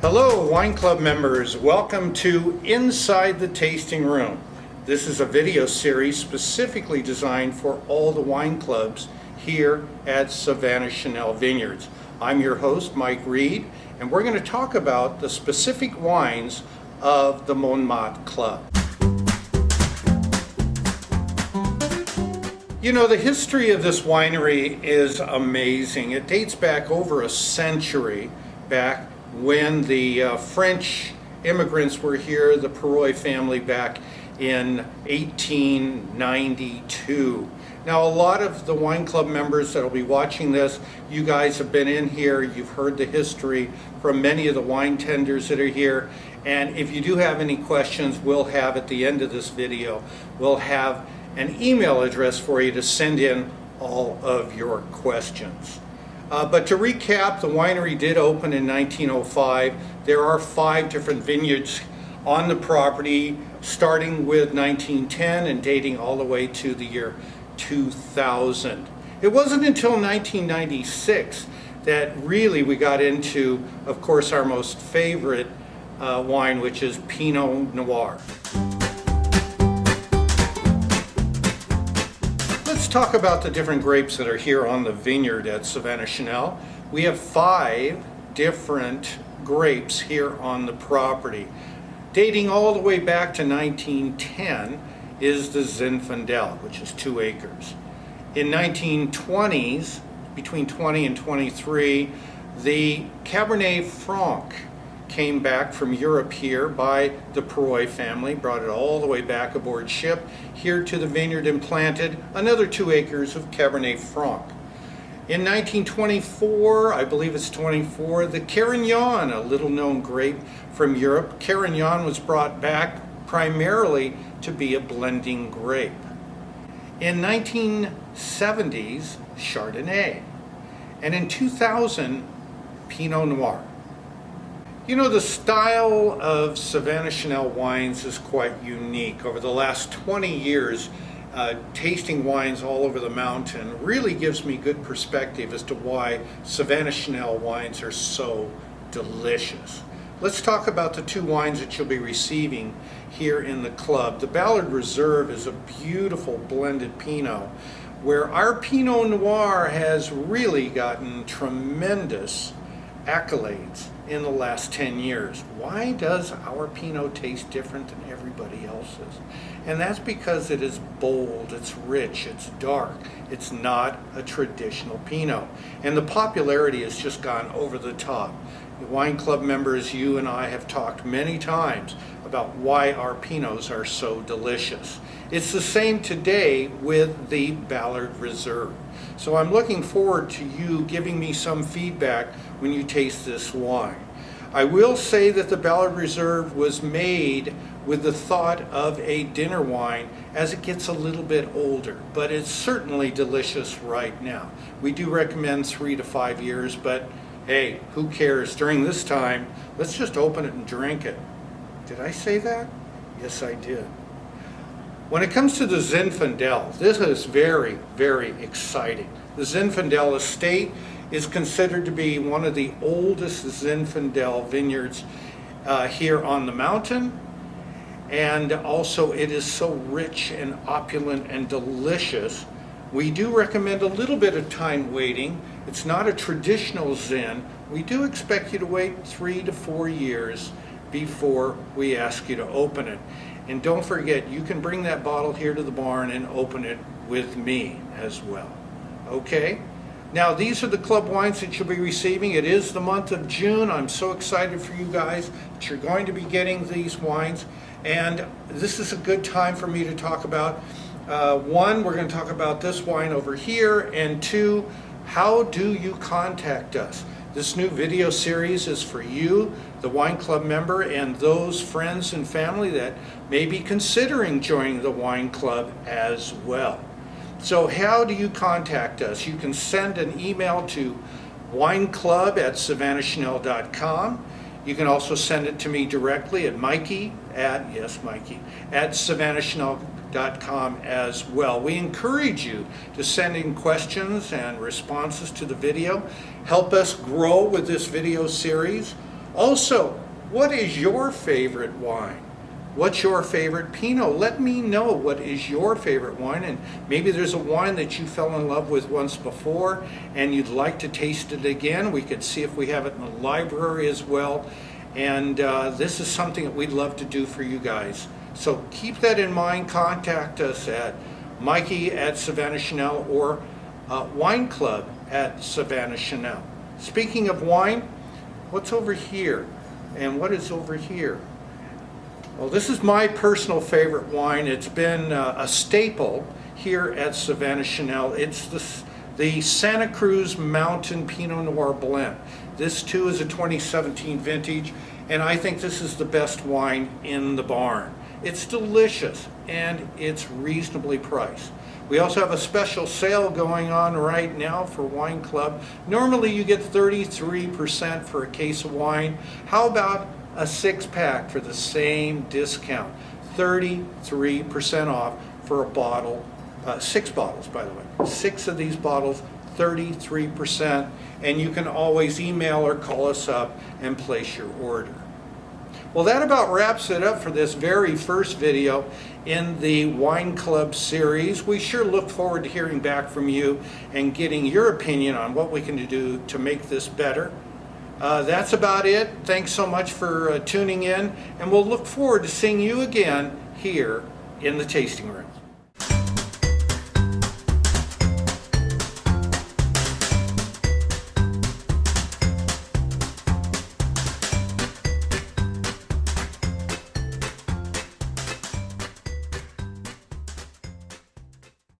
Hello, Wine Club members. Welcome to Inside the Tasting Room. This is a video series specifically designed for all the wine clubs here at Savannah-Chanelle Vineyards. I'm your host, Mike Reed, and we're going to talk about the specific wines of the Montmartre Club. You know, the history of this winery is amazing. It dates back over a century, back when the French immigrants were here, the Perroy family, back in 1892. Now, a lot of the wine club members that will be watching this, you guys have been in here, you've heard the history from many of the wine tenders that are here, and if you do have any questions, we'll have at the end of this video, we'll have an email address for you to send in all of your questions. But to recap, the winery did open in 1905. There are 5 different vineyards on the property, starting with 1910 and dating all the way to the year 2000. It wasn't until 1996 that really we got into, of course, our most favorite wine, which is Pinot Noir. Let's talk about the different grapes that are here on the vineyard at Savannah-Chanelle. We have 5 different grapes here on the property. Dating all the way back to 1910 is the Zinfandel, which is 2 acres. In 1920s, between 20 and 23, the Cabernet Franc came back from Europe here by the Perroy family, brought it all the way back aboard ship here to the vineyard and planted another 2 acres of Cabernet Franc. In 1924, I believe it's 24, the Carignan, a little known grape from Europe. Carignan was brought back primarily to be a blending grape. In 1970s, Chardonnay. And in 2000, Pinot Noir. You know, the style of Savannah-Chanelle wines is quite unique. Over the last 20 years, tasting wines all over the mountain really gives me good perspective as to why Savannah-Chanelle wines are so delicious. Let's talk about the 2 wines that you'll be receiving here in the club. The Ballard Reserve is a beautiful blended Pinot, where our Pinot Noir has really gotten tremendous accolades in the last 10 years. Why does our Pinot taste different than everybody else's? And that's because it is bold, it's rich, it's dark. It's not a traditional Pinot. And the popularity has just gone over the top. The wine club members, you and I have talked many times about why our Pinots are so delicious. It's the same today with the Ballard Reserve. So I'm looking forward to you giving me some feedback when you taste this wine. I will say that the Ballard Reserve was made with the thought of a dinner wine as it gets a little bit older, but it's certainly delicious right now. We do recommend 3 to 5 years, but hey, who cares? During this time, let's just open it and drink it. Did I say that? Yes, I did. When it comes to the Zinfandel, this is very, very exciting. The Zinfandel estate is considered to be one of the oldest Zinfandel vineyards here on the mountain. And also it is so rich and opulent and delicious. We do recommend a little bit of time waiting. It's not a traditional Zin. We do expect you to wait 3 to 4 years before we ask you to open it. And don't forget, you can bring that bottle here to the barn and open it with me as well. Okay? Now, these are the club wines that you'll be receiving. It is the month of June. I'm so excited for you guys that you're going to be getting these wines. And this is a good time for me to talk about, 1, we're going to talk about this wine over here, and 2, how do you contact us? This new video series is for you, the wine club member, and those friends and family that may be considering joining the wine club as well. So how do you contact us? You can send an email to wineclub@savannahchanelle.com. You can also send it to me directly at Mikey at savannahchanelle.com as well. We encourage you to send in questions and responses to the video. Help us grow with this video series. Also, what is your favorite wine? What's your favorite Pinot? Let me know what is your favorite wine, and maybe there's a wine that you fell in love with once before and you'd like to taste it again. We could see if we have it in the library as well. And this is something that we'd love to do for you guys. So keep that in mind. Contact us at Mikey at Savannah-Chanelle or Wine Club at Savannah-Chanelle. Speaking of wine, what's over here? And what is over here? Well, this is my personal favorite wine. It's been a staple here at Savannah-Chanelle. It's the Santa Cruz Mountain Pinot Noir blend. This too is a 2017 vintage, and I think this is the best wine in the barn. It's delicious and it's reasonably priced. We also have a special sale going on right now for Wine Club. Normally you get 33% for a case of wine. How about a 6-pack for the same discount? 33% off for a bottle, 6 bottles by the way. 6 of these bottles, 33%, and you can always email or call us up and place your order. Well, that about wraps it up for this very first video in the Wine Club series. We sure look forward to hearing back from you and getting your opinion on what we can do to make this better. That's about it. Thanks so much for tuning in, and we'll look forward to seeing you again here in the tasting room.